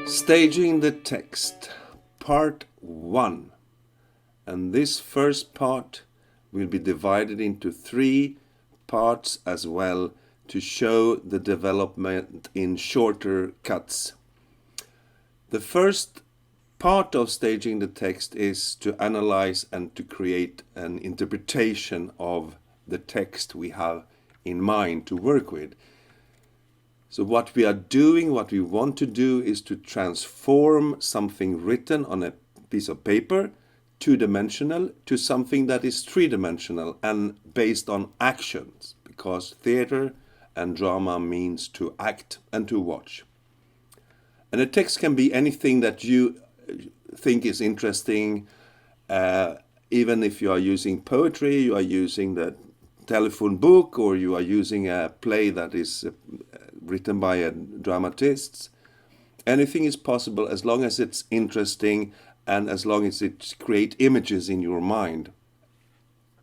Staging the text, part 1. And this first part will be divided into 3 parts as well to show the development in shorter cuts. The first part of staging the text is to analyze and to create an interpretation of the text we have in mind to work with. So what we are doing, what we want to do, is to transform something written on a piece of paper, 2-dimensional, to something that is 3-dimensional and based on actions, because theater and drama means to act and to watch. And a text can be anything that you think is interesting, even if you are using poetry, you are using the telephone book, or you are using a play that is written by a dramatist. Anything is possible as long as it's interesting and as long as it creates images in your mind.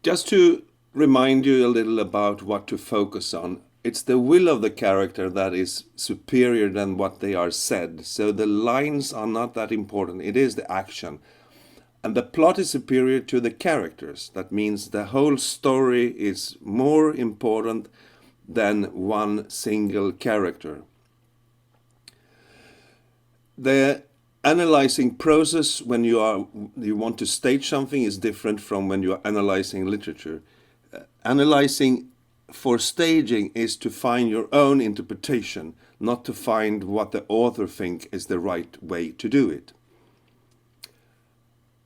Just to remind you a little about what to focus on, it's the will of the character that is superior than what they are said. So the lines are not that important, it is the action. And the plot is superior to the characters. That means the whole story is more important than one single character. The analyzing process when you want to stage something is different from when you are analyzing literature. Analyzing for staging is to find your own interpretation, not to find what the author thinks is the right way to do it.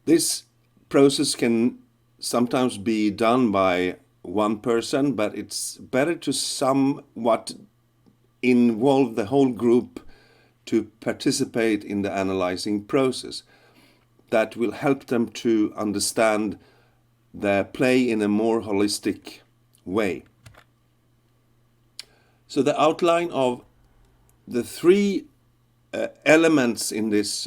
This process can sometimes be done by one person, but it's better to somewhat involve the whole group to participate in the analyzing process. That will help them to understand the play in a more holistic way. So the outline of the 3 elements in this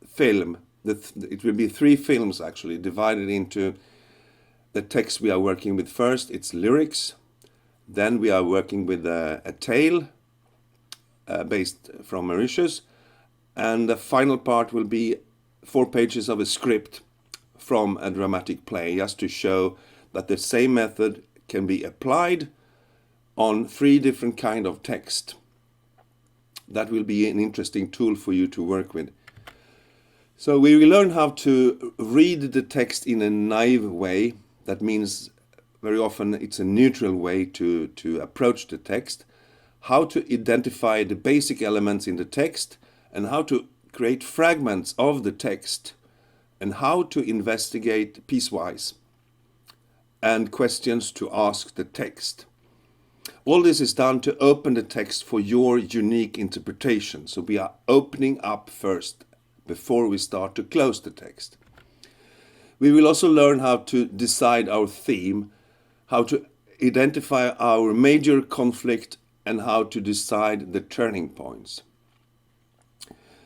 film, it will be 3 films actually, divided into the text we are working with. First, it's lyrics. Then we are working with a tale based from Mauritius. And the final part will be 4 pages of a script from a dramatic play, just to show that the same method can be applied on 3 different kind of text. That will be an interesting tool for you to work with. So we will learn how to read the text in a naive way. That means very often it's a neutral way to approach the text, how to identify the basic elements in the text, and how to create fragments of the text, and how to investigate piecewise, and questions to ask the text. All this is done to open the text for your unique interpretation. So we are opening up first before we start to close the text. We will also learn how to decide our theme, how to identify our major conflict, and how to decide the turning points.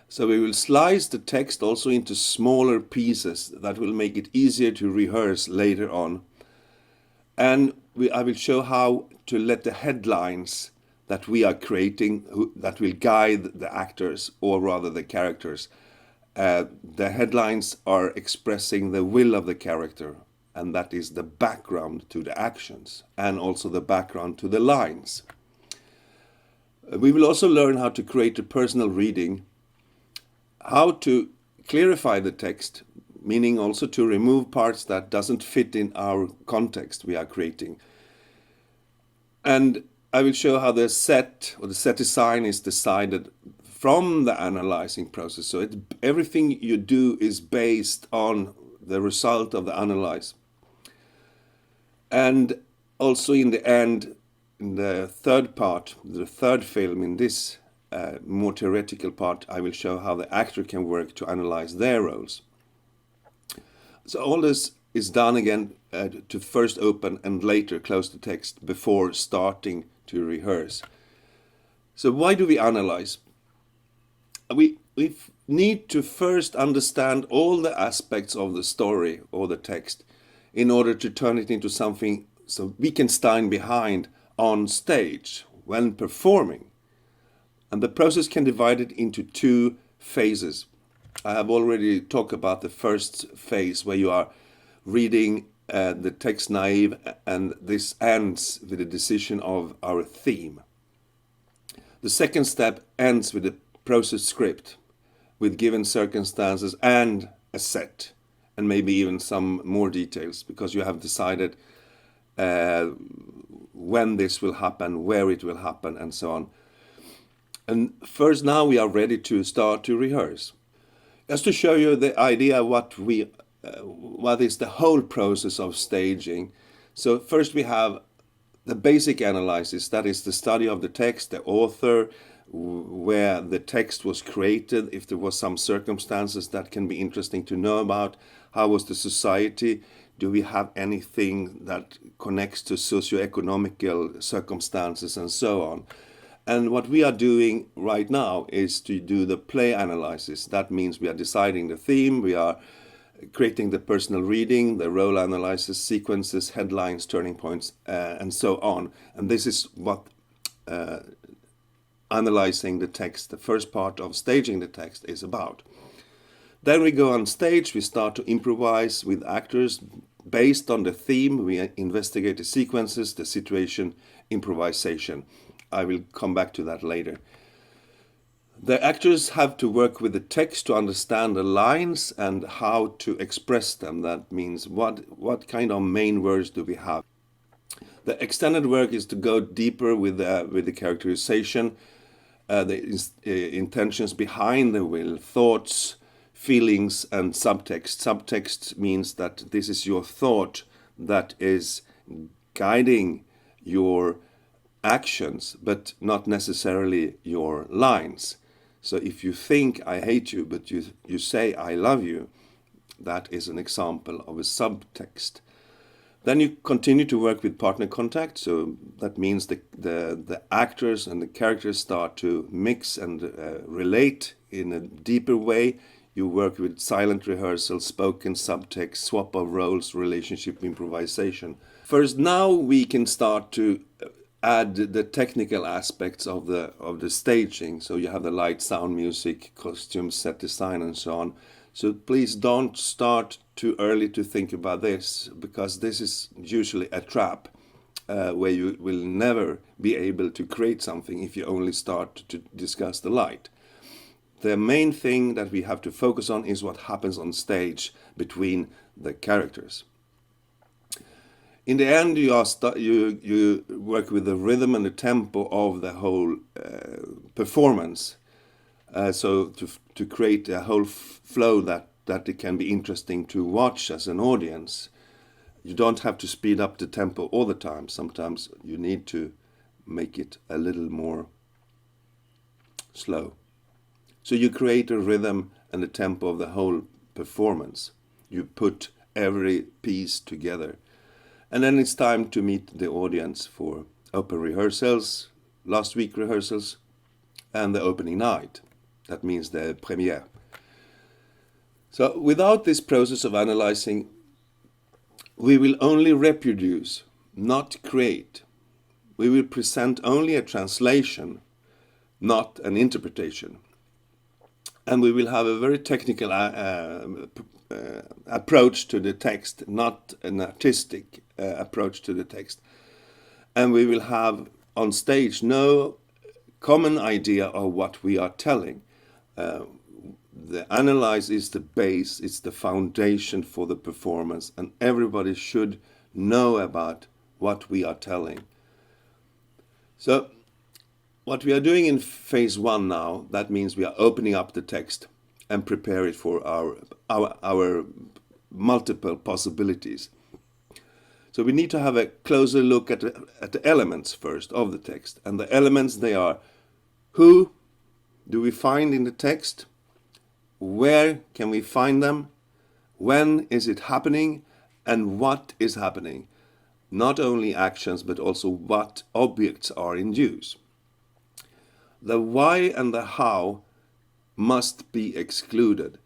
So we will slice the text also into smaller pieces that will make it easier to rehearse later on. And I will show how to let the headlines that we are creating, that will guide the actors, or rather the characters. The headlines are expressing the will of the character, and that is the background to the actions, and also the background to the lines. We will also learn how to create a personal reading, how to clarify the text, meaning also to remove parts that doesn't fit in our context we are creating. And I will show how the set or the set design is decided from the analyzing process. So everything you do is based on the result of the analyze. And also in the end, in the third part, the third film in this more theoretical part, I will show how the actor can work to analyze their roles. So all this is done again to first open and later close the text before starting to rehearse. So why do we analyze? We need to first understand all the aspects of the story or the text in order to turn it into something so we can stand behind on stage when performing. And the process can be divided into two phases. I have already talked about the first phase where you are reading the text naive, and this ends with the decision of our theme. The second step ends with the process script, with given circumstances and a set, and maybe even some more details, because you have decided when this will happen, where it will happen, and so on. And first, now we are ready to start to rehearse. Just to show you the idea what is the whole process of staging. So first we have the basic analysis, that is the study of the text, the author, where the text was created, if there was some circumstances that can be interesting to know about, how was the society, do we have anything that connects to socioeconomical circumstances, and so on. And what we are doing right now is to do the play analysis. That means we are deciding the theme, we are creating the personal reading, the role analysis, sequences, headlines, turning points, and so on. And this is what analyzing the text, the first part of staging the text, is about. Then we go on stage, we start to improvise with actors based on the theme. We investigate the sequences, the situation, improvisation. I will come back to that later. The actors have to work with the text to understand the lines and how to express them. That means what kind of main words do we have. The extended work is to go deeper with the characterization, the intentions behind the will, thoughts, feelings, and subtext. Subtext means that this is your thought that is guiding your actions, but not necessarily your lines. So if you think I hate you, but you say I love you, that is an example of a subtext. Then you continue to work with partner contact. So that means the actors and the characters start to mix and relate in a deeper way. You work with silent rehearsal, spoken subtext, swap of roles, relationship improvisation. First, now we can start to add the technical aspects of the staging. So you have the light, sound, music, costumes, set design, and so on. So please don't start too early to think about this, because this is usually a trap where you will never be able to create something if you only start to discuss the light. The main thing that we have to focus on is what happens on stage between the characters. In the end, you work with the rhythm and the tempo of the whole performance, so to create a whole flow that it can be interesting to watch as an audience. You don't have to speed up the tempo all the time. Sometimes you need to make it a little more slow. So you create a rhythm and the tempo of the whole performance. You put every piece together. And then it's time to meet the audience for open rehearsals, last week rehearsals, and the opening night. That means the premiere. So without this process of analyzing, we will only reproduce, not create. We will present only a translation, not an interpretation. And we will have a very technical approach to the text, not an artistic approach to the text. And we will have on stage no common idea of what we are telling. The analyze is the base, it's the foundation for the performance, and everybody should know about what we are telling. So what we are doing in phase one now, that means we are opening up the text and prepare it for our multiple possibilities. So we need to have a closer look at the elements first of the text. And the elements, they are: who do we find in the text? Where can we find them? When is it happening? And what is happening? not only actions, but also what objects are in use. The why and the how must be excluded,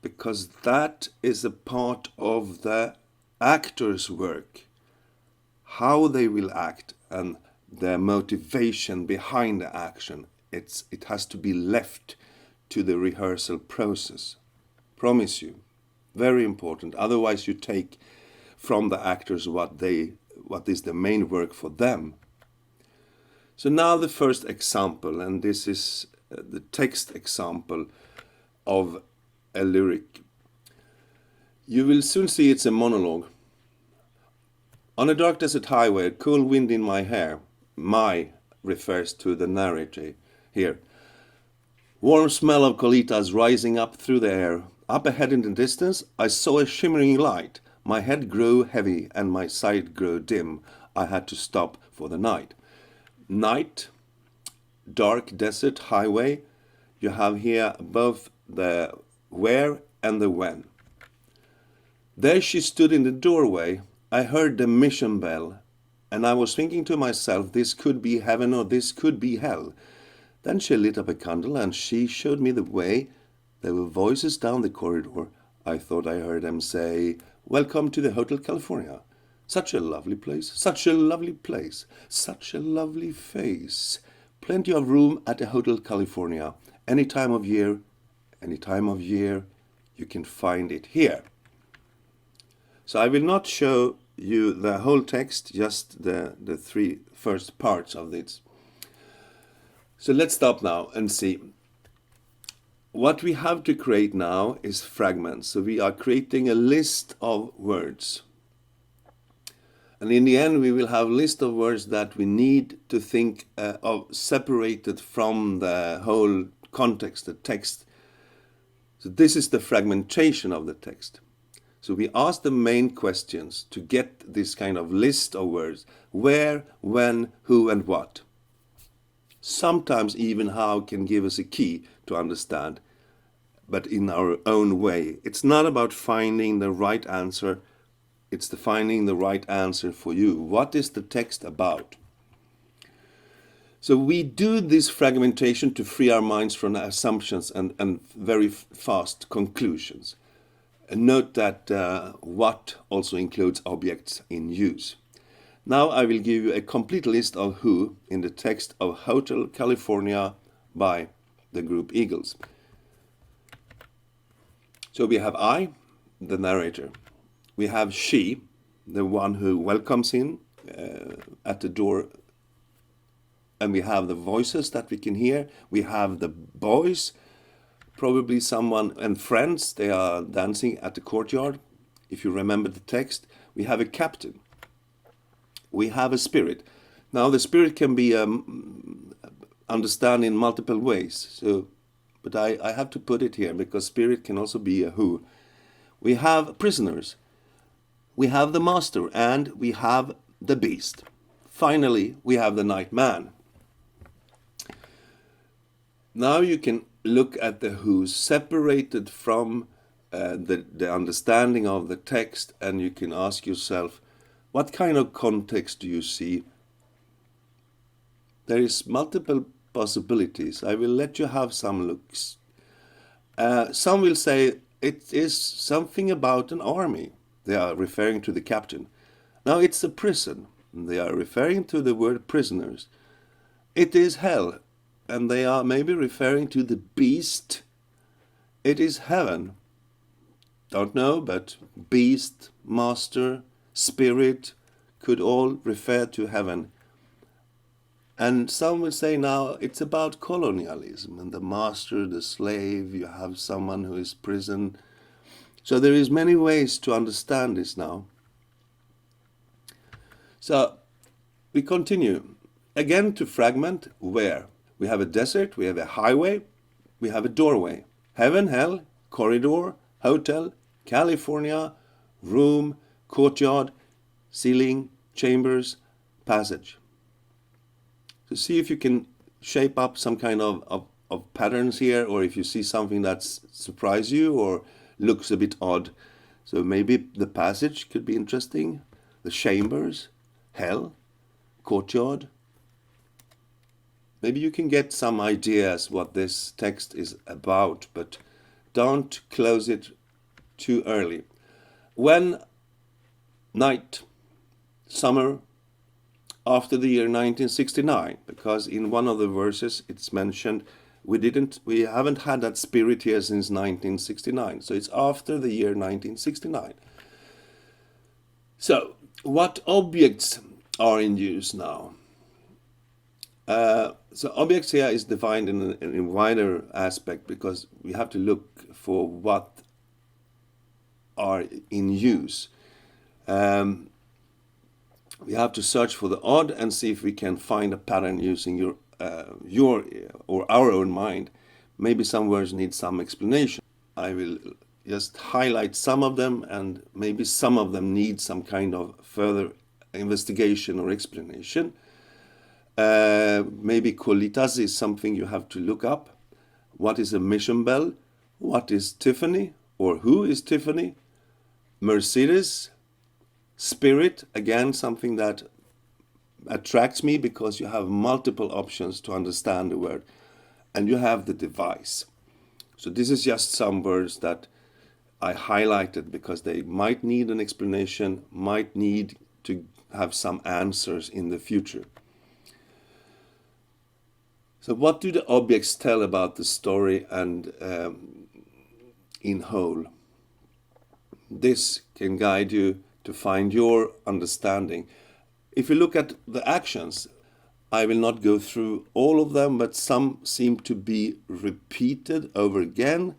because that is a part of the actor's work. How they will act and the motivation behind the action, it has to be left to the rehearsal process. Promise you. Very important. Otherwise you take from the actors what is the main work for them. So now the first example, and this is the text example of a lyric. You will soon see it's a monologue. On a dark desert highway, a cool wind in my hair. My refers to the narrator here. Warm smell of colitas rising up through the air. Up ahead in the distance, I saw a shimmering light. My head grew heavy and my sight grew dim. I had to stop for the night. Night, dark desert highway. You have here both the where and the when. There she stood in the doorway. I heard the mission bell, and I was thinking to myself, this could be heaven or this could be hell. Then she lit up a candle and she showed me the way. There were voices down the corridor. I thought I heard them say, "Welcome to the Hotel California. Such a lovely place, such a lovely place, such a lovely face. Plenty of room at the Hotel California. Any time of year, you can find it here." So I will not show you the whole text, just the three first parts of this. So let's stop now and see. What we have to create now is fragments. So we are creating a list of words. And in the end, we will have a list of words that we need to think of separated from the whole context, the text. So this is the fragmentation of the text. So we ask the main questions to get this kind of list of words. Where, when, who, and what. Sometimes even how can give us a key to understand, but in our own way. It's not about finding the right answer. It's finding the right answer for you. What is the text about? So we do this fragmentation to free our minds from assumptions and very fast conclusions. And note that what also includes objects in use. Now I will give you a complete list of who in the text of Hotel California by the group Eagles. So we have I, the narrator. We have she, the one who welcomes in at the door. And we have the voices that we can hear. We have the boys, probably someone and friends. They are dancing at the courtyard. If you remember the text, we have a captain. We have a spirit. Now the spirit can be understood in multiple ways. So, but I have to put it here because spirit can also be a who. We have prisoners. We have the master and we have the beast. Finally, we have the night man. Now you can look at the who separated from the understanding of the text, and you can ask yourself, what kind of context do you see? There is multiple possibilities. I will let you have some looks. Some will say it is something about an army. They are referring to the captain. Now it's a prison. They are referring to the word prisoners. It is hell. And they are maybe referring to the beast. It is heaven. Don't know, but beast, master, spirit could all refer to heaven. And some will say now it's about colonialism and the master, the slave, you have someone who is prison. So there is many ways to understand this now. So we continue. Again to fragment where. We have a desert, we have a highway, we have a doorway. Heaven, hell, corridor, hotel, California, room, courtyard, ceiling, chambers, passage. So see if you can shape up some kind of patterns here, or if you see something that surprises you or looks a bit odd. So maybe the passage could be interesting, the chambers, hell, courtyard. Maybe you can get some ideas what this text is about, but don't close it too early. When night, summer, after the year 1969, because in one of the verses it's mentioned we haven't had that spirit here since 1969, so it's after the year 1969. So, what objects are in use now? So objects here is defined in a wider aspect because we have to look for what are in use. We have to search for the odd and see if we can find a pattern using your or our own mind. Maybe some words need some explanation. I will just highlight some of them, and maybe some of them need some kind of further investigation or explanation. Maybe colitas is something you have to look up. What is a mission bell? What is Tiffany? Or who is Tiffany? Mercedes, spirit, again something that attracts me because you have multiple options to understand the word. And you have the device. So this is just some words that I highlighted because they might need an explanation, might need to have some answers in the future. So what do the objects tell about the story and in whole? This can guide you to find your understanding. If you look at the actions, I will not go through all of them, but some seem to be repeated over again.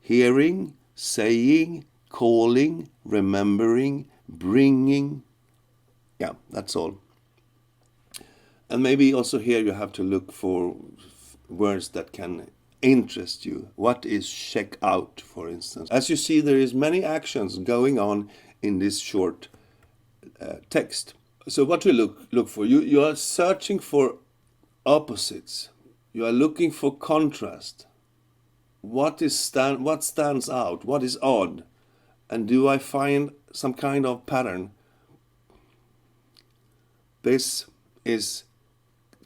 Hearing, saying, calling, remembering, bringing. Yeah, that's all. And maybe also here you have to look for words that can interest you. What is check out, for instance? As you see, there is many actions going on in this short text. So what we look for? You are searching for opposites. You are looking for contrast. What stands out? What is odd? And do I find some kind of pattern? This is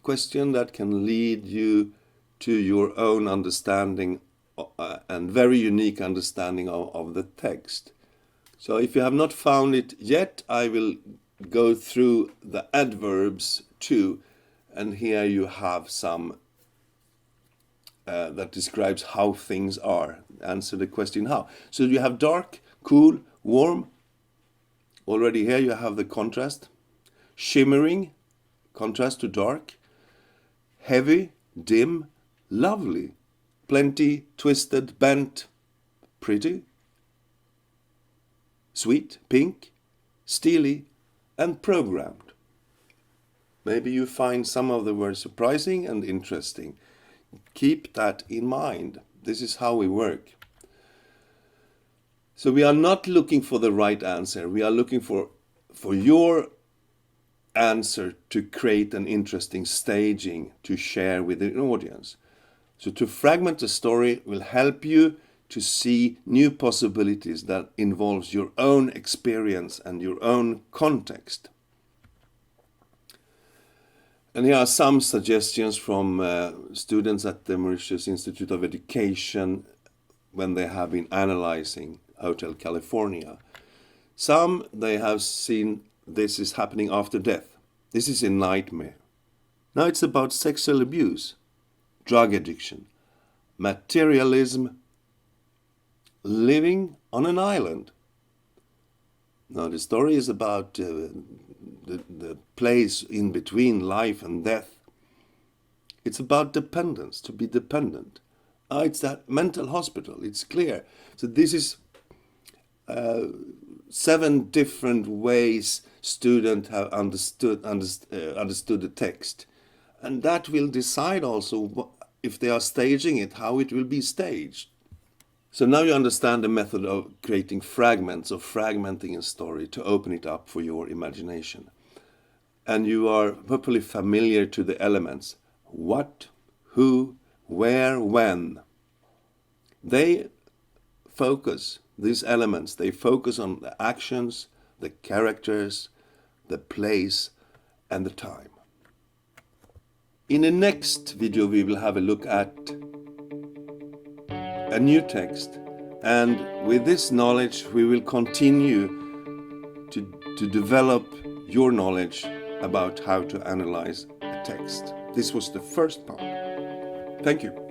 question that can lead you to your own understanding and very unique understanding of the text. So if you have not found it yet, I will go through the adverbs too, and here you have some that describes how things are. Answer the question how. So you have dark, cool, warm. Already here you have the contrast. Shimmering, contrast to dark. Heavy, dim, lovely, plenty, twisted, bent, pretty, sweet, pink, steely, and programmed. Maybe you find some of the words surprising and interesting. Keep that in mind. This is how we work. So we are not looking for the right answer. We are looking for your answer to create an interesting staging to share with the audience. So to fragment the story will help you to see new possibilities that involves your own experience and your own context. And here are some suggestions from students at the Mauritius Institute of Education when they have been analyzing Hotel California. Some they have seen this is happening after death. This is a nightmare. Now it's about sexual abuse, drug addiction, materialism, living on an island. Now the story is about the place in between life and death. It's about dependence, to be dependent. It's that mental hospital, it's clear. So this is 7 different ways students have understood the text. And that will decide also if they are staging it, how it will be staged. So now you understand the method of creating fragments, of fragmenting a story to open it up for your imagination. And you are hopefully familiar to the elements. What, who, where, when. They focus, these elements, they focus on the actions, the characters, the place, and the time. In the next video we will have a look at a new text, and with this knowledge we will continue to develop your knowledge about how to analyze a text. This was the first part. Thank you.